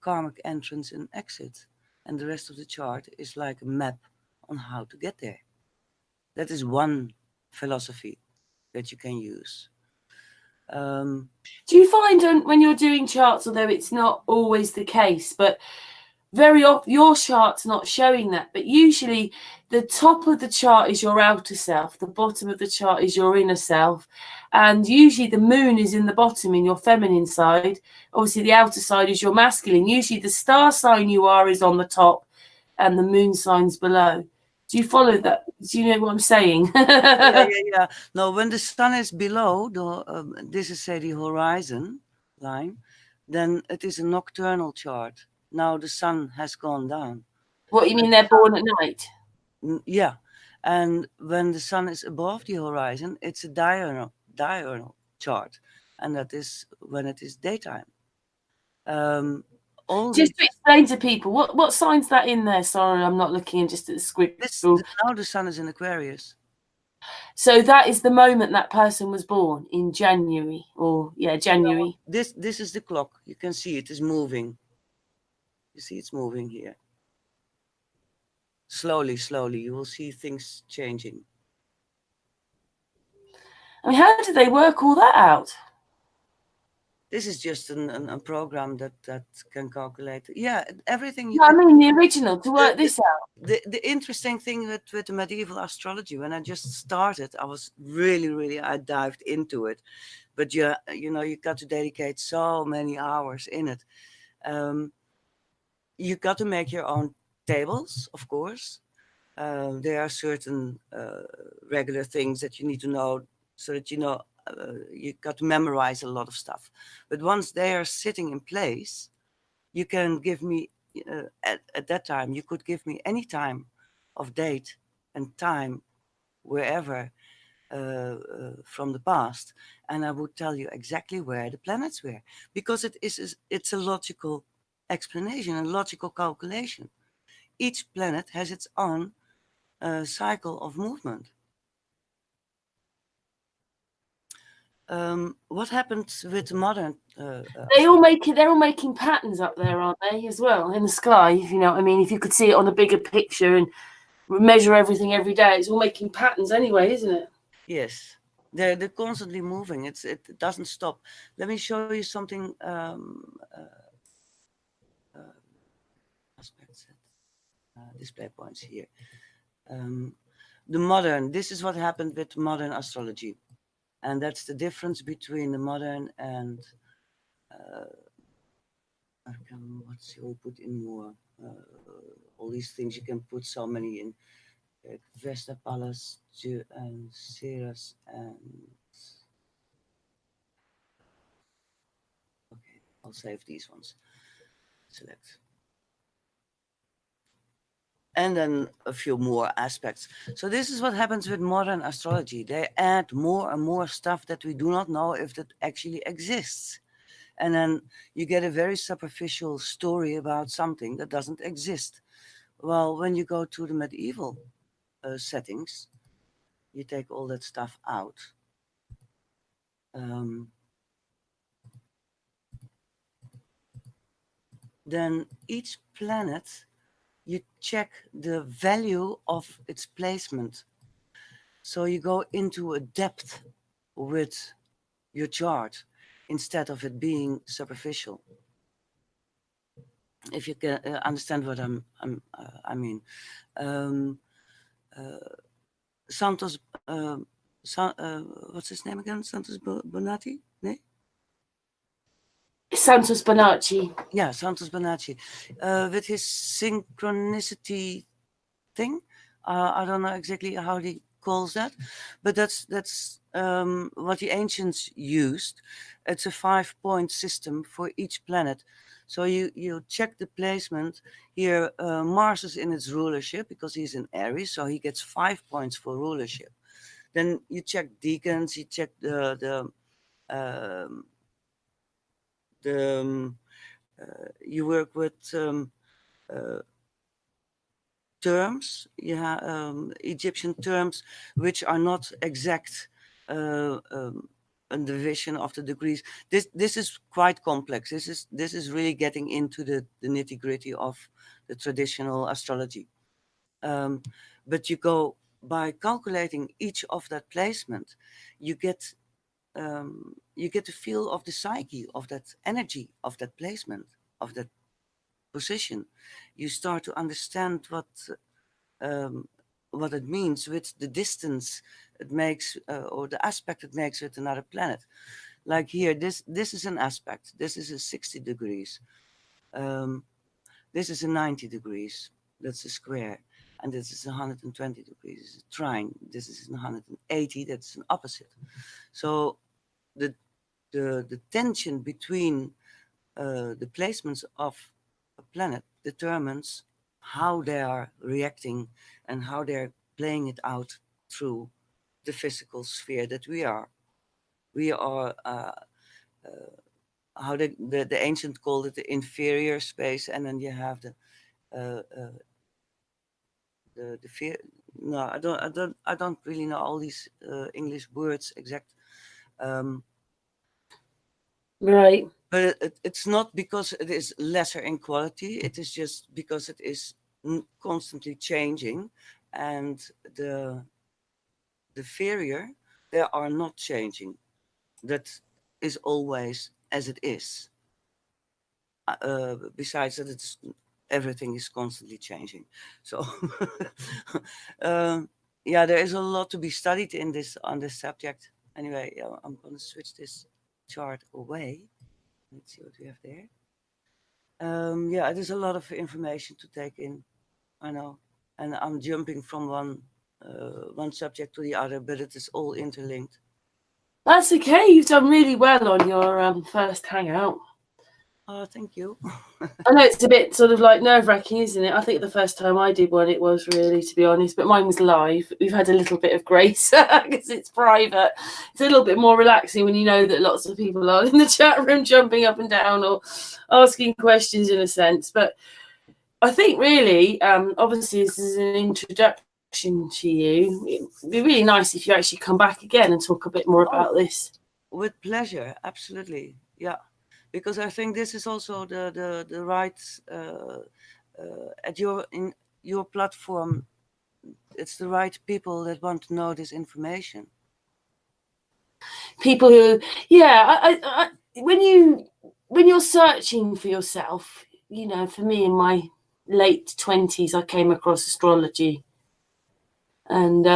karmic entrance and exit, and the rest of the chart is like a map on how to get there. That is one philosophy that you can use. Do you find when you're doing charts, although it's not always the case, but very often your chart's not showing that, but usually the top of the chart is your outer self, the bottom of the chart is your inner self, and usually the moon is in the bottom in your feminine side. Obviously the outer side is your masculine. Usually the star sign you are is on the top and the moon sign's below. Do you follow that? Do you know what I'm saying? Yeah. No, when the sun is below, this is, say, the horizon line, then it is a nocturnal chart. Now the sun has gone down. What, you mean they're born at night? Yeah. And when the sun is above the horizon, it's a diurnal chart. And that is when it is daytime. Just to explain to people, what sign's that in there? Sorry, I'm not looking just at the script. Now the sun is in Aquarius. So that is the moment that person was born, in January, or January. This is the clock. You can see it is moving. You see it's moving here. Slowly, you will see things changing. I mean, how do they work all that out? This is just a program that can calculate. Yeah, everything. I mean, the original to work this out. The interesting thing with the medieval astrology, when I just started, I was really I dived into it, but you got to dedicate so many hours in it. You got to make your own tables, of course. There are certain regular things that you need to know, so that you got to memorize a lot of stuff. But once they are sitting in place, you can give me, at that time, you could give me any time of date and time, wherever from the past, and I would tell you exactly where the planets were, because it's a logical explanation, a logical calculation. Each planet has its own cycle of movement. What happened with modern? They're all making patterns up there, aren't they, as well, in the sky? If you know what I mean. If you could see it on a bigger picture and measure everything every day, it's all making patterns anyway, isn't it? Yes, they're constantly moving. It doesn't stop. Let me show you something. Aspects, display points here. This is what happened with modern astrology. And that's the difference between the modern and what shall we put in more? All these things, you can put so many in. Okay, Vesta Palace, and Ceres, and okay, I'll save these ones. Select. And then a few more aspects. So this is what happens with modern astrology. They add more and more stuff that we do not know if that actually exists. And then you get a very superficial story about something that doesn't exist. Well, when you go to the medieval settings, you take all that stuff out. Then each planet, you check the value of its placement. So you go into a depth with your chart instead of it being superficial. If you can understand what I mean. Santos, what's his name again? Santos Bonatti? Nee? Santos Bonacci. Yeah, Santos Bonacci. With his synchronicity thing. I don't know exactly how he calls that, but that's what the ancients used. It's a 5-point system for each planet. So you check the placement here. Mars is in its rulership because he's in Aries, so he gets 5 points for rulership. Then you check decans, you check you work with terms, Egyptian terms, which are not exact a division of the degrees. This is quite complex. This is really getting into the nitty-gritty of the traditional astrology. But you go by calculating each of that placement, you get the feel of the psyche, of that energy, of that placement, of that position. You start to understand what it means with the distance it makes, or the aspect it makes with another planet. Like here, this is an aspect. This is a 60 degrees. This is a 90 degrees. That's a square. And this is 120 degrees. It's a trine. This is 180. That's an opposite. So the tension between the placements of a planet determines how they are reacting and how they're playing it out through the physical sphere that we are. We are how the ancient called it the inferior space, and then you have the fear. No, I don't really know all these English words exact. Right. But it's not because it is lesser in quality. It is just because it is constantly changing, and the inferior, they are not changing. That is always as it is. Besides that, everything is constantly changing. So yeah, there is a lot to be studied on this subject. Anyway, I'm going to switch this chart away. Let's see what we have there. Yeah, there's a lot of information to take in. I know, and I'm jumping from one subject to the other, but it is all interlinked. That's okay. You've done really well on your first hangout. Oh, thank you. I know it's a bit sort of like nerve-wracking, isn't it? I think the first time I did one, it was really, to be honest, but mine was live. We've had a little bit of grace because it's private. It's a little bit more relaxing when you know that lots of people are in the chat room jumping up and down or asking questions in a sense. But I think really, obviously, this is an introduction to you. It'd be really nice if you actually come back again and talk a bit more about this. With pleasure, absolutely. Yeah. Because I think this is also the right in your platform. It's the right people that want to know this information. People who, yeah, when you're searching for yourself, you know, for me in my late 20s, I came across astrology, and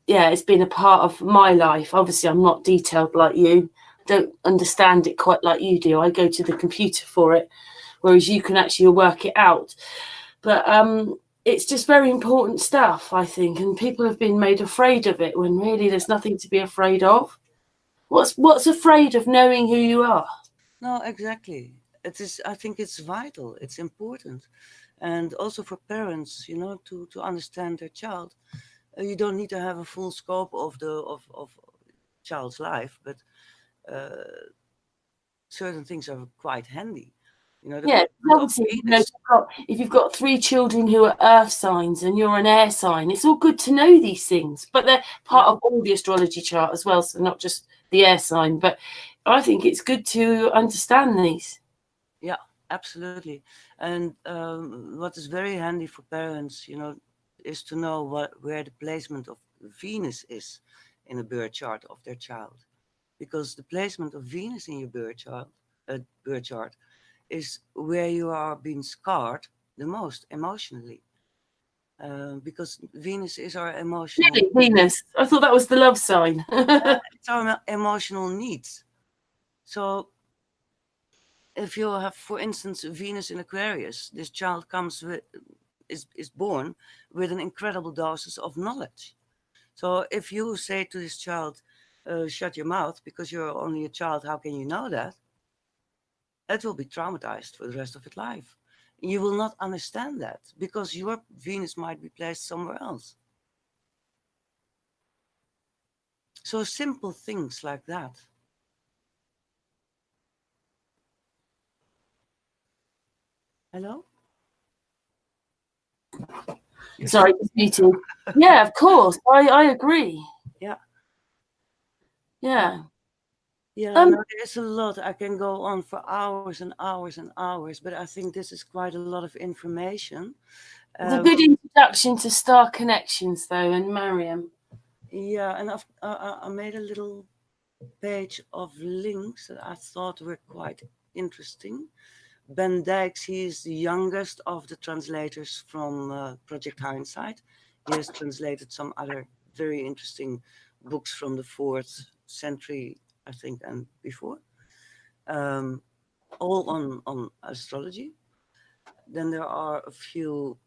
yeah, it's been a part of my life. Obviously, I'm not detailed like you. Don't understand it quite like you do. I go to the computer for it, whereas you can actually work it out. But it's just very important stuff, I think, and people have been made afraid of it when really there's nothing to be afraid of. What's afraid of knowing who you are? No, exactly. It is. I think it's vital. It's important, and also for parents, to understand their child. You don't need to have a full scope of the of child's life, but certain things are quite handy. The Yeah, placement of obviously, Venus. if you've got 3 children who are earth signs and you're an air sign, it's all good to know these things, but they're part of all the astrology chart as well, so not just the air sign. But I think it's good to understand these. Yeah, absolutely. And what is very handy for parents, is to know where the placement of Venus is in a birth chart of their child, because the placement of Venus in your birth chart is where you are being scarred the most emotionally, because Venus is our emotional. Really, Venus. I thought that was the love sign. It's our emotional needs. So if you have, for instance, Venus in Aquarius, this child is born with an incredible doses of knowledge. So if you say to this child, shut your mouth because you're only a child, how can you know that? It will be traumatized for the rest of its life. You will not understand that because your Venus might be placed somewhere else. So simple things like that. Hello? Sorry, muted. Yeah, of course. I agree. Yeah. Yeah. Yeah, no, there's a lot. I can go on for hours and hours and hours, but I think this is quite a lot of information. It's a good introduction to Starconnections, though, and Miriam. Yeah, and I made a little page of links that I thought were quite interesting. Ben Dijks, he is the youngest of the translators from Project Hindsight. He has translated some other very interesting books from the 4th century, I think, and before. All on astrology. Then there are a few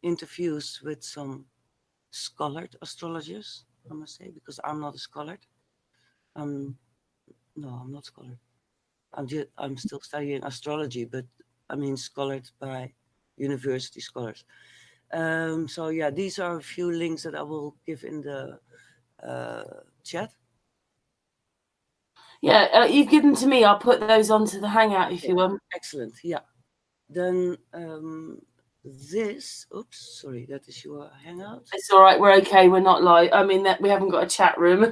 interviews with some scholared astrologers, I must say, because I'm not a scholar. No, I'm not scholar. I'm still studying astrology, but I mean scholared by university scholars. So yeah, these are a few links that I will give in the chat. Yeah, you've given to me. I'll put those onto the hangout if you want. Excellent. Yeah. Then this. Oops, sorry, that is your hangout. It's all right. We're okay. We're not live. I mean, that we haven't got a chat room.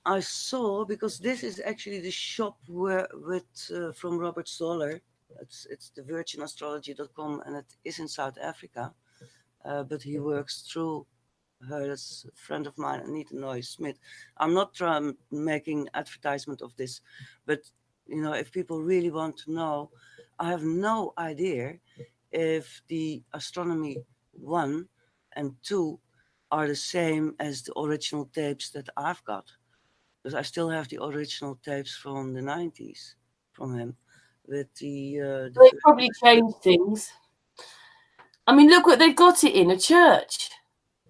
I saw, because this is actually the shop from Robert Zoller. It's the virginastrology.com, and it is in South Africa, but he works through her. That's a friend of mine, Anita Noy-Smith. I'm not making advertisement of this, but if people really want to know, I have no idea if the astronomy 1 and 2 are the same as the original tapes that I've got. Because I still have the original tapes from the 90s from him with the They probably changed things. I mean, look what they've got it in, a church.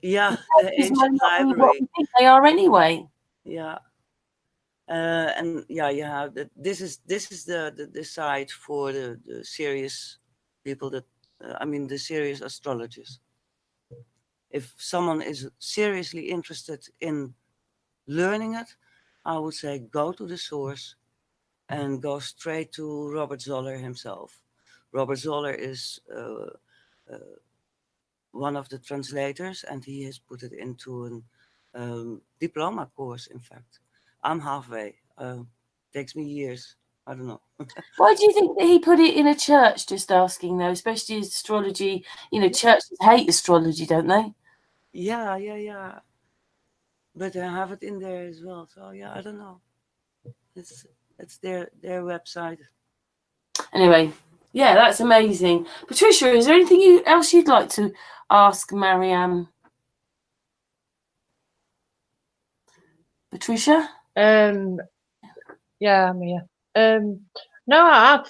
Yeah, the ancient library. What we think they are anyway. Yeah. And yeah, this is the site for the serious people that the serious astrologers. If someone is seriously interested in learning it, I would say go to the source and go straight to Robert Zoller himself. Robert Zoller is one of the translators, and he has put it into a diploma course, in fact. I'm halfway. Takes me years. I don't know. Why do you think that he put it in a church? Just asking, though, especially as astrology. Churches hate astrology, don't they? Yeah. But I have it in there as well. So yeah, I don't know. It's their website. Anyway, yeah, that's amazing. Patricia, is there anything else you'd like to ask Miriam? Patricia? Yeah, I'm here. No,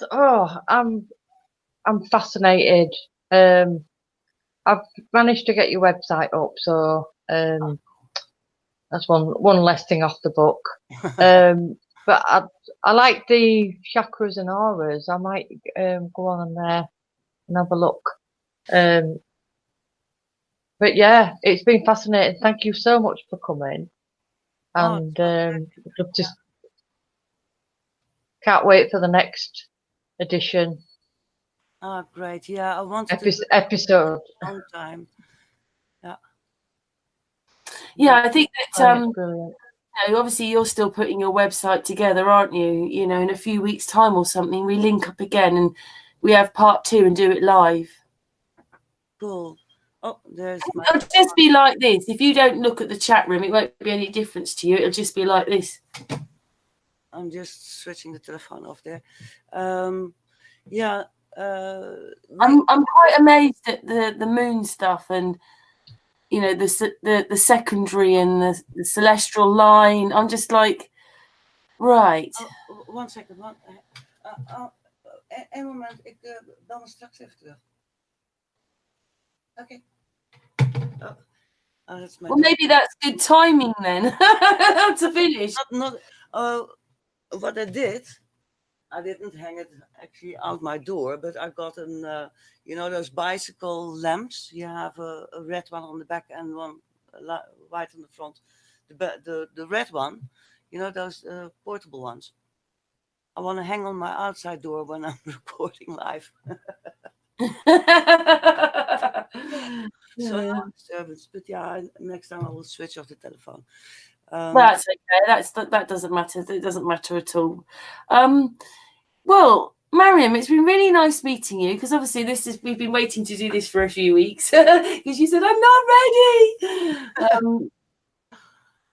I'm I'm fascinated. I've managed to get your website up, so that's one less thing off the book. But I like the chakras and auras. I might go on there and have a look. But yeah, it's been fascinating. Thank you so much for coming. And just can't wait for the next edition. Oh, great. Yeah, I want episode. Long time. Yeah. Yeah, I think that brilliant. you know, obviously you're still putting your website together, aren't you? You know, in a few weeks' time or something, we link up again and we have part 2 and do it live. Cool. Oh, there's my... It'll just be like this. If you don't look at the chat room, it won't be any difference to you. It'll just be like this. I'm just switching the telephone off there. Yeah. I'm quite amazed at the moon stuff and, you know, the secondary and the celestial line. I'm just like, right. Oh, 1 second. Een moment, ik bel me straks even terug. Okay. Well, maybe that's good timing then to finish. What I didn't hang it actually out my door, but I got an, you know, those bicycle lamps. You have a red one on the back and one white on the front. The red one, you know, those portable ones. I want to hang on my outside door when I'm recording live. So no disturbance, but yeah, next time I will switch off the telephone. That's okay. That doesn't matter. It doesn't matter at all. Well, Miriam, it's been really nice meeting you because obviously we've been waiting to do this for a few weeks because you said I'm not ready.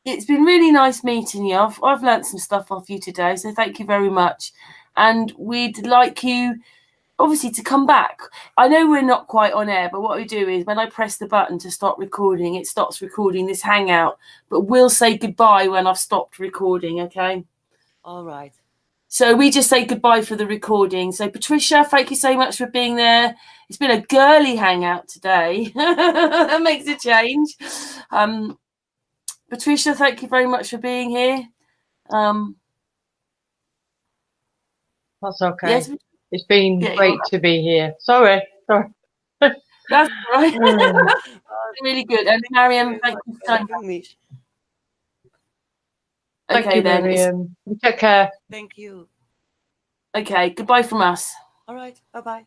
It's been really nice meeting you. I've learned some stuff off you today, so thank you very much. And we'd like you, obviously, to come back. I know we're not quite on air, but what we do is when I press the button to start recording, it stops recording this hangout. But we'll say goodbye when I've stopped recording, okay? All right. So we just say goodbye for the recording. So Patricia, thank you so much for being there. It's been a girly hangout today. That makes a change. Patricia, thank you very much for being here. That's okay. Yes. It's been great to be here. Sorry. That's all right. Really good. And Miriam, thank you so much. Thank you, then. Miriam. Take care. Thank you. Okay, goodbye from us. All right. Bye-bye.